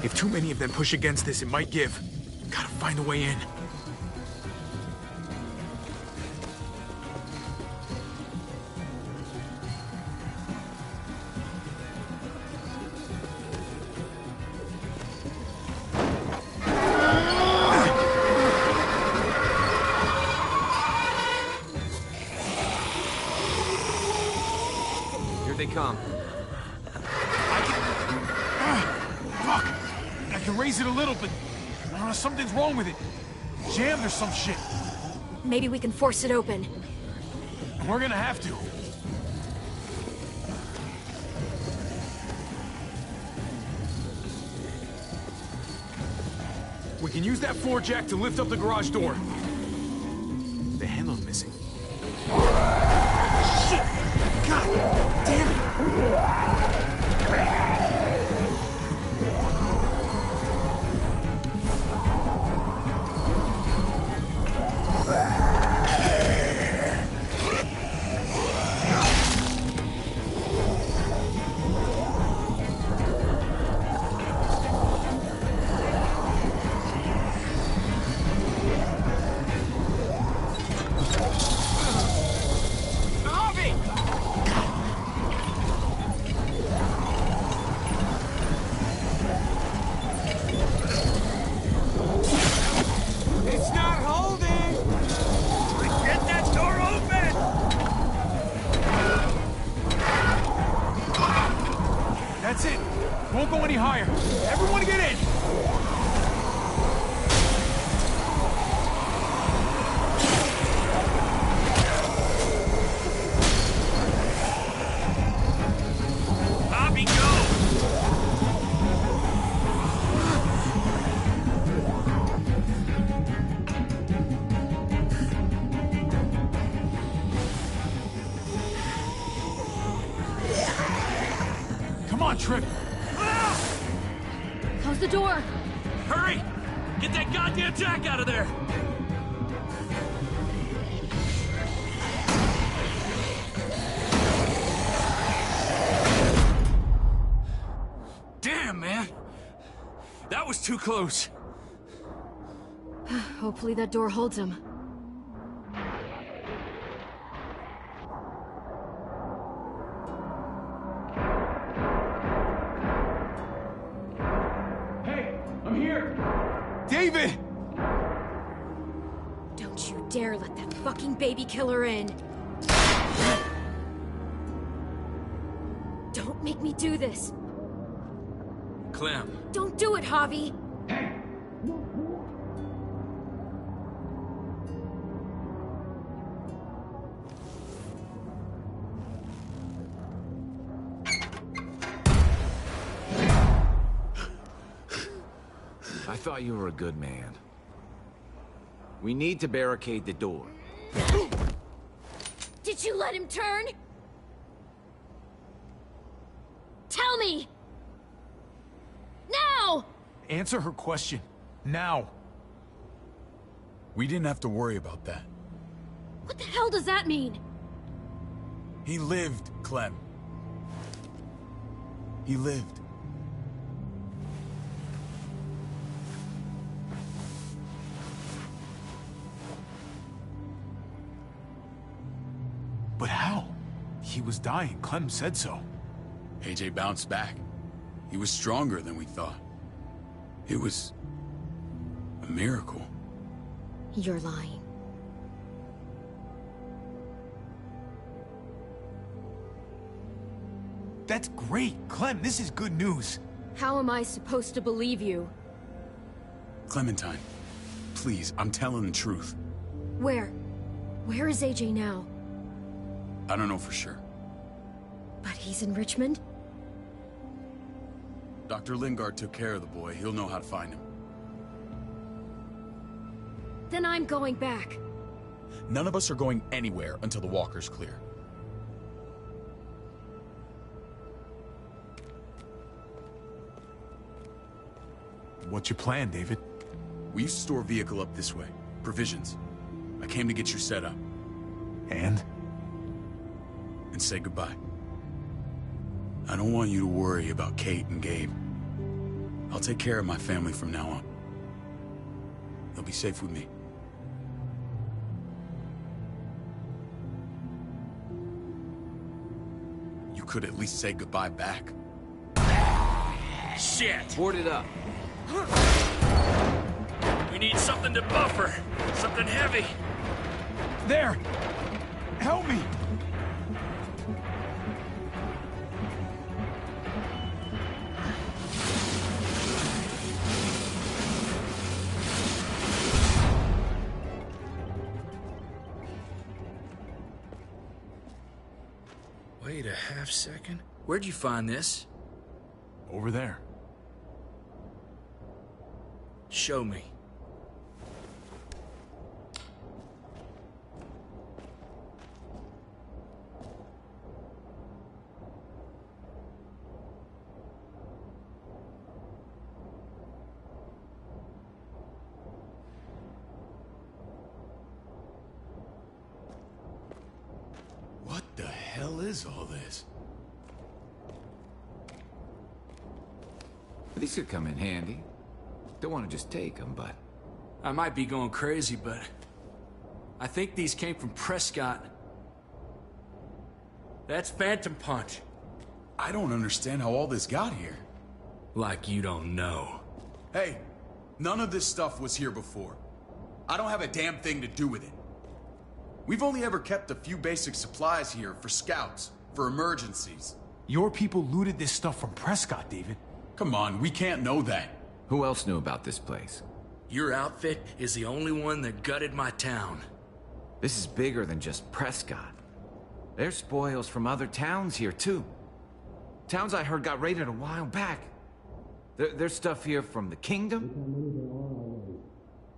If too many of them push against this, it might give. Gotta find a way in. Here they come. Fuck! I can raise it a little, but something's wrong with it. Jammed or some shit. Maybe we can force it open. We're gonna have to. We can use that floor jack to lift up the garage door. The handle's missing. Shit! God damn it! It's not holding! Get that door open! That's it. Won't go any higher. Everyone get in! Bobby, go! Come on, Trip. Close the door. Hurry! Get that goddamn jack out of there! Damn, man! That was too close. Hopefully that door holds him. Hey, I'm here! David! Don't you dare let that fucking baby killer in. Don't make me do this. Clem. Don't do it, Javi. I thought you were a good man. We need to barricade the door. Did you let him turn? Tell me! Now! Answer her question. Now. We didn't have to worry about that. What the hell does that mean? He lived, Clem. He lived. But how? He was dying. Clem said so. AJ bounced back. He was stronger than we thought. It was a miracle. You're lying. That's great. Clem, this is good news. How am I supposed to believe you? Clementine, please, I'm telling the truth. Where? Where is AJ now? I don't know for sure. But he's in Richmond? Dr. Lingard took care of the boy. He'll know how to find him. Then I'm going back. None of us are going anywhere until the walker's clear. What's your plan, David? We used to store a vehicle up this way. Provisions. I came to get you set up. And say goodbye. I don't want you to worry about Kate and Gabe. I'll take care of my family from now on. They'll be safe with me. You could at least say goodbye back. Shit! Board it up. We need something to buffer. Something heavy. There! Help me! Wait a half second. Where'd you find this? Over there. Show me. What the hell is all this? These could come in handy. Don't want to just take them, but... I might be going crazy, but... I think these came from Prescott. That's Phantom Punch. I don't understand how all this got here. Like you don't know. Hey, none of this stuff was here before. I don't have a damn thing to do with it. We've only ever kept a few basic supplies here for scouts, for emergencies. Your people looted this stuff from Prescott, David. Come on, we can't know that. Who else knew about this place? Your outfit is the only one that gutted my town. This is bigger than just Prescott. There's spoils from other towns here, too. Towns I heard got raided a while back. There's stuff here from the Kingdom.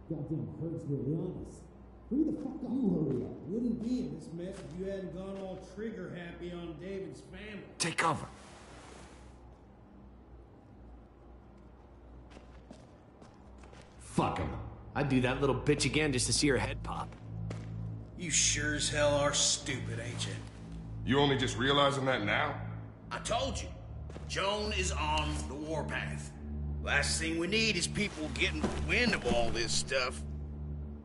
Goddamn hurts to be honest. Who the fuck are you? Hurry up. Wouldn't be in this mess if you hadn't gone all trigger happy on David's family. Take cover. Fuck him. I'd do that little bitch again just to see her head pop. You sure as hell are stupid, ain't you? You only just realizing that now? I told you. Joan is on the warpath. Last thing we need is people getting wind of all this stuff.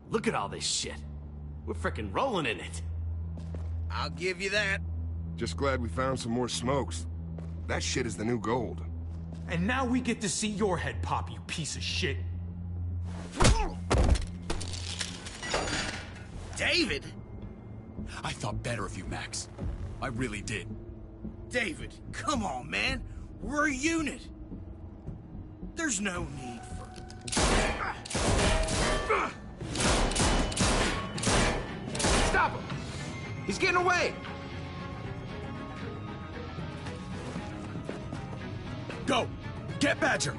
Look at all this shit. We're frickin' rolling in it. I'll give you that. Just glad we found some more smokes. That shit is the new gold. And now we get to see your head pop, you piece of shit. David? I thought better of you, Max. I really did. David, come on, man. We're a unit. There's no need for... Stop him! He's getting away! Go! Get Badger!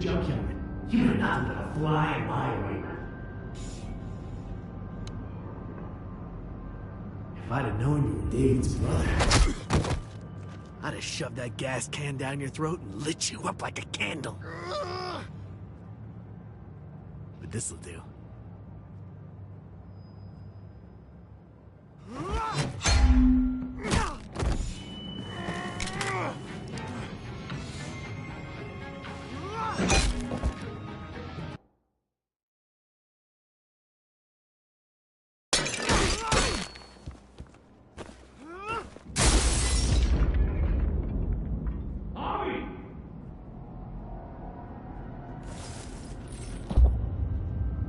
junkyard. You were nothing but a fly in my ointment. If I'd have known you were David's brother, I'd have shoved that gas can down your throat and lit you up like a candle. But this'll do.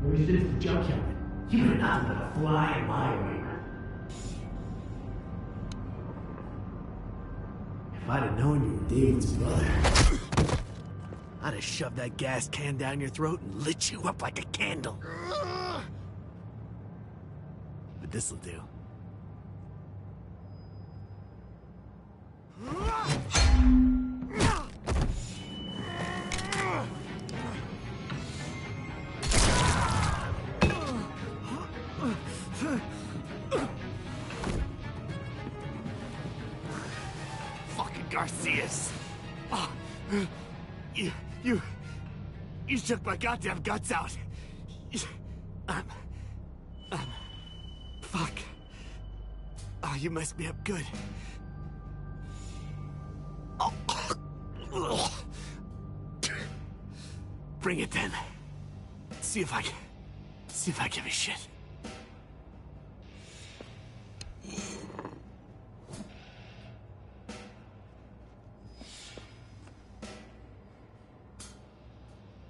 Where's this junkyard? You were nothing but a fly in my ointment. If I'd have known you were David's brother, I'd have shoved that gas can down your throat and lit you up like a candle. But this'll do. Fucking Garcias. Oh, you shook my goddamn guts out. Fuck. Oh, you messed me up good. Oh. Bring it then. See if I give a shit.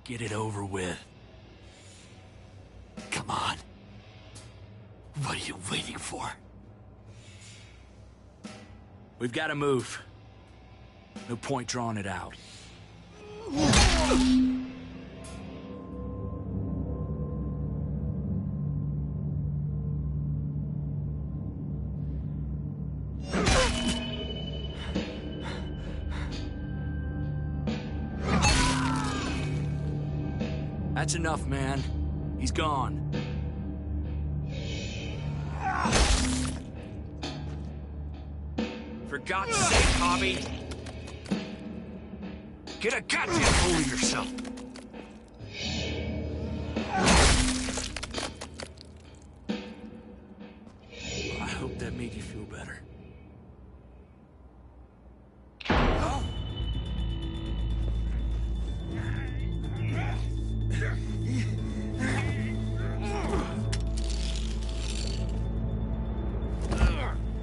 Get it over with. Come on. What are you waiting for? We've got to move. No point drawing it out. That's enough, man. He's gone. For God's sake, Hobby. Get a goddamn hold of yourself. I hope that made you feel better.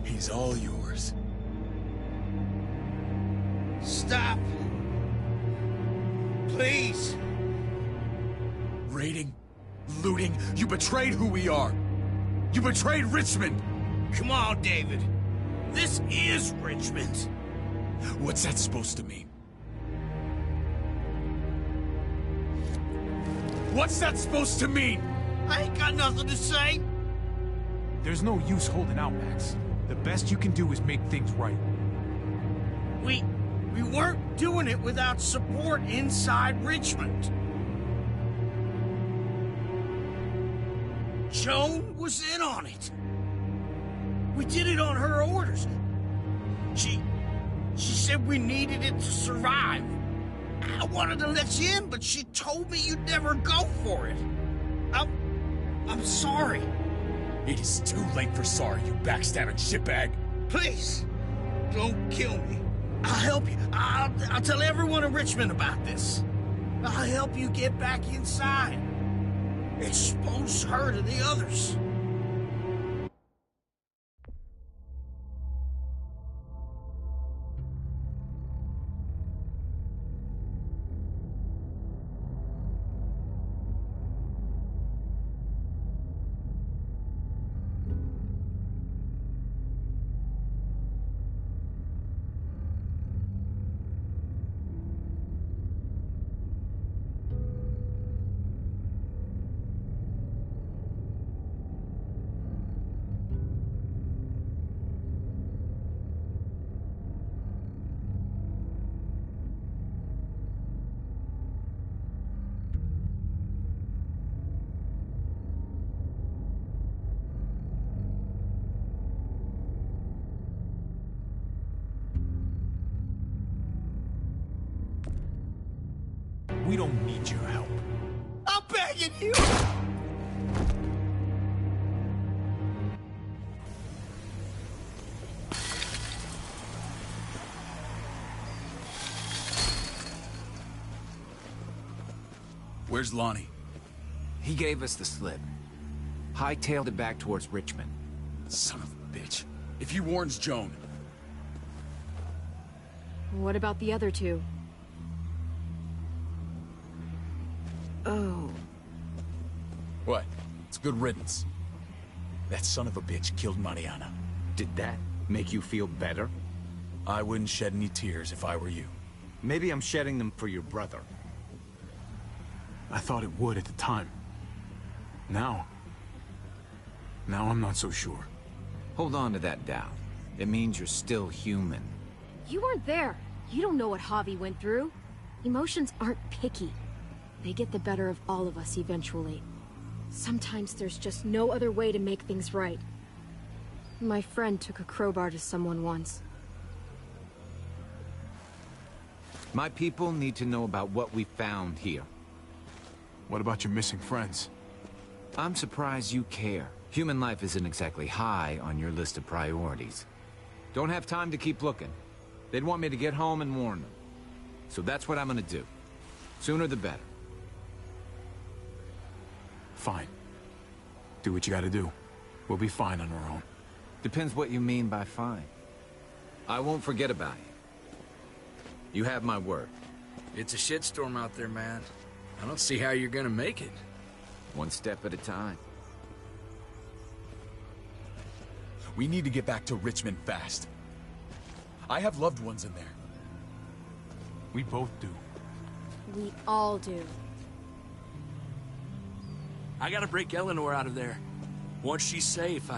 He's all yours. Stop. Please. Raiding, looting, you betrayed who we are. You betrayed Richmond. Come on, David. This is Richmond. What's that supposed to mean? What's that supposed to mean? I ain't got nothing to say. There's no use holding out, Max. The best you can do is make things right. We weren't doing it without support inside Richmond. Joan was in on it. We did it on her orders. She said we needed it to survive. I wanted to let you in, but she told me you'd never go for it. I'm sorry. It is too late for sorry, you backstabbing shitbag. Please, don't kill me. I'll help you. I'll tell everyone in Richmond about this. I'll help you get back inside. Expose her to the others. We don't need your help. I'm begging you! Where's Lonnie? He gave us the slip. Hightailed it back towards Richmond. Son of a bitch. If he warns Joan... What about the other two? Oh. What? It's good riddance. That son of a bitch killed Mariana. Did that make you feel better? I wouldn't shed any tears if I were you. Maybe I'm shedding them for your brother. I thought it would at the time. Now I'm not so sure. Hold on to that doubt. It means you're still human. You weren't there. You don't know what Javi went through. Emotions aren't picky. They get the better of all of us eventually. Sometimes there's just no other way to make things right. My friend took a crowbar to someone once. My people need to know about what we found here. What about your missing friends? I'm surprised you care. Human life isn't exactly high on your list of priorities. Don't have time to keep looking. They'd want me to get home and warn them. So that's what I'm gonna do. Sooner the better. Fine. Do what you gotta do. We'll be fine on our own. Depends what you mean by fine. I won't forget about you. You have my word. It's a shitstorm out there, man. I don't see how you're gonna make it. One step at a time. We need to get back to Richmond fast. I have loved ones in there. We both do. We all do. I gotta break Eleanor out of there. Once she's safe,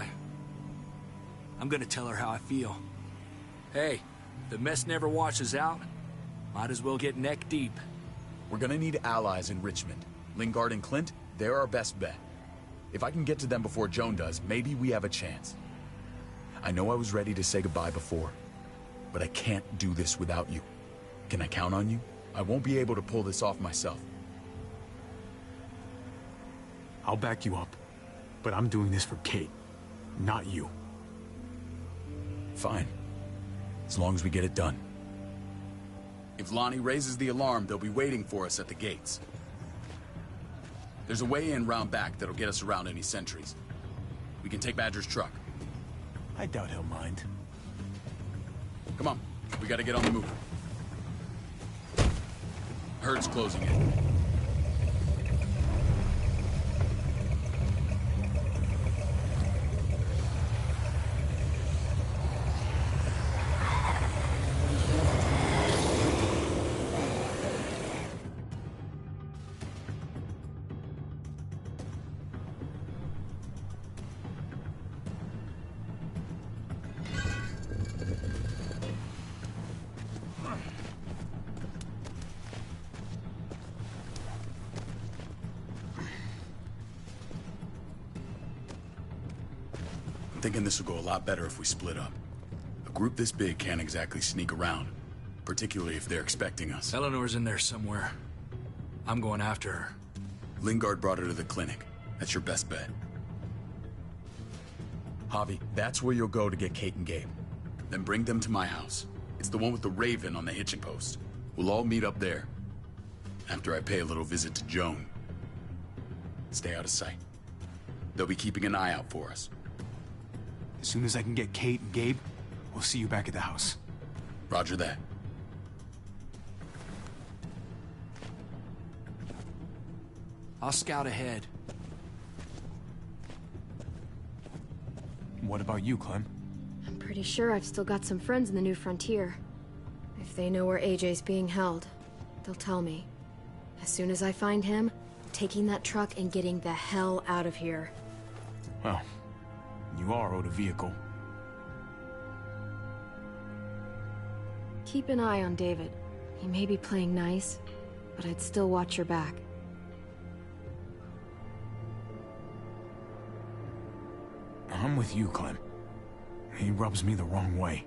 I'm gonna tell her how I feel. Hey, if the mess never washes out, might as well get neck deep. We're gonna need allies in Richmond. Lingard and Clint, they're our best bet. If I can get to them before Joan does, maybe we have a chance. I know I was ready to say goodbye before, but I can't do this without you. Can I count on you? I won't be able to pull this off myself. I'll back you up, but I'm doing this for Kate, not you. Fine. As long as we get it done. If Lonnie raises the alarm, they'll be waiting for us at the gates. There's a way in round back that'll get us around any sentries. We can take Badger's truck. I doubt he'll mind. Come on, we gotta get on the move. Herd's closing in. I'm thinking this will go a lot better if we split up. A group this big can't exactly sneak around, particularly if they're expecting us. Eleanor's in there somewhere. I'm going after her. Lingard brought her to the clinic. That's your best bet. Javi, that's where you'll go to get Kate and Gabe. Then bring them to my house. It's the one with the Raven on the hitching post. We'll all meet up there. After I pay a little visit to Joan. Stay out of sight. They'll be keeping an eye out for us. As soon as I can get Kate and Gabe, we'll see you back at the house. Roger that. I'll scout ahead. What about you, Clem? I'm pretty sure I've still got some friends in the New Frontier. If they know where AJ's being held, they'll tell me. As soon as I find him, I'm taking that truck and getting the hell out of here. Well, you are owed a vehicle. Keep an eye on David. He may be playing nice, but I'd still watch your back. I'm with you, Clem. He rubs me the wrong way.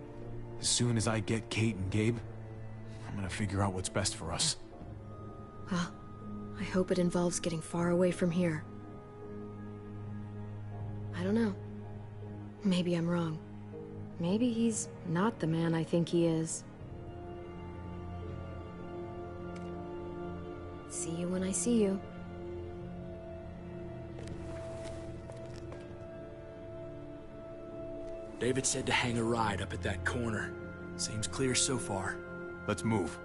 As soon as I get Kate and Gabe, I'm gonna figure out what's best for us. Well, I hope it involves getting far away from here. I don't know. Maybe I'm wrong. Maybe he's not the man I think he is. See you when I see you. David said to hang a ride up at that corner. Seems clear so far. Let's move.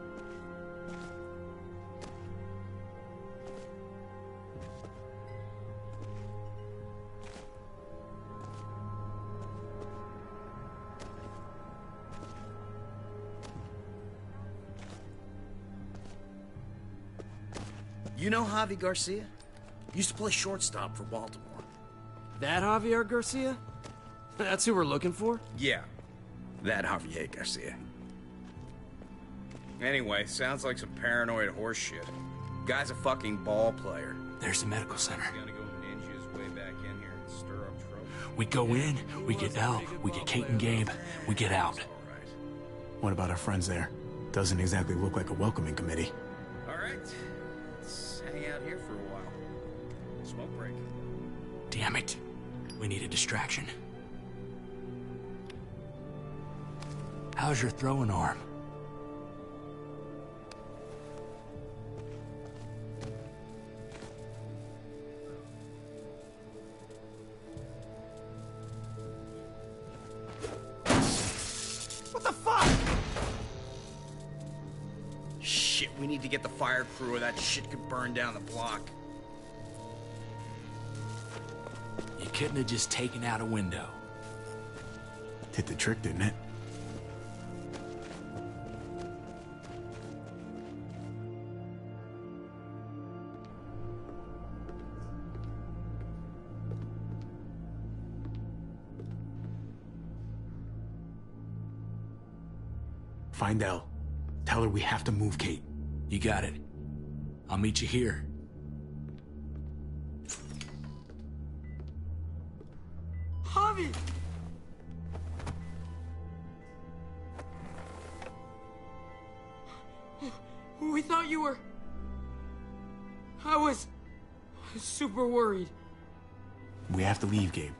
You know Javi Garcia? Used to play shortstop for Baltimore. That Javier Garcia? That's who we're looking for? Yeah, that Javier Garcia. Anyway, sounds like some paranoid horse shit. Guy's a fucking ball player. There's the medical center. He's gonna go ninja his way back in here and stir up trouble. We go in, we get Elle, we get Kate and Gabe, we get out. What about our friends there? Doesn't exactly look like a welcoming committee. Alright, let's hang out here for a while. Smoke break. Damn it. We need a distraction. How's your throwing arm? What the fuck? Shit, we need to get the fire crew or that shit could burn down the block. You couldn't have just taken out a window. Did the trick, didn't it? Find Elle. Tell her we have to move Kate. You got it. I'll meet you here. Javi! We thought you were... I was super worried. We have to leave, Gabe.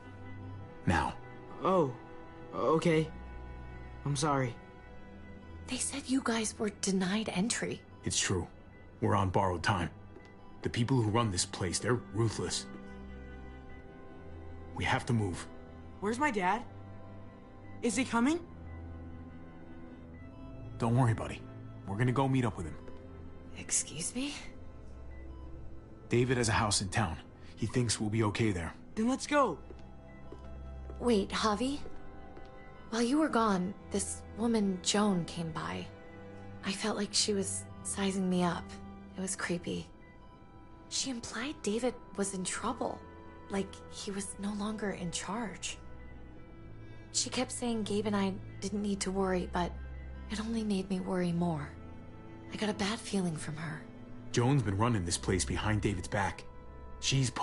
Now. Oh, okay. I'm sorry. They said you guys were denied entry. It's true. We're on borrowed time. The people who run this place, they're ruthless. We have to move. Where's my dad? Is he coming? Don't worry, buddy. We're gonna go meet up with him. Excuse me? David has a house in town. He thinks we'll be okay there. Then let's go. Wait, Javi? While you were gone, this woman, Joan, came by. I felt like she was sizing me up. It was creepy. She implied David was in trouble. Like he was no longer in charge. She kept saying Gabe and I didn't need to worry, but it only made me worry more. I got a bad feeling from her. Joan's been running this place behind David's back. She's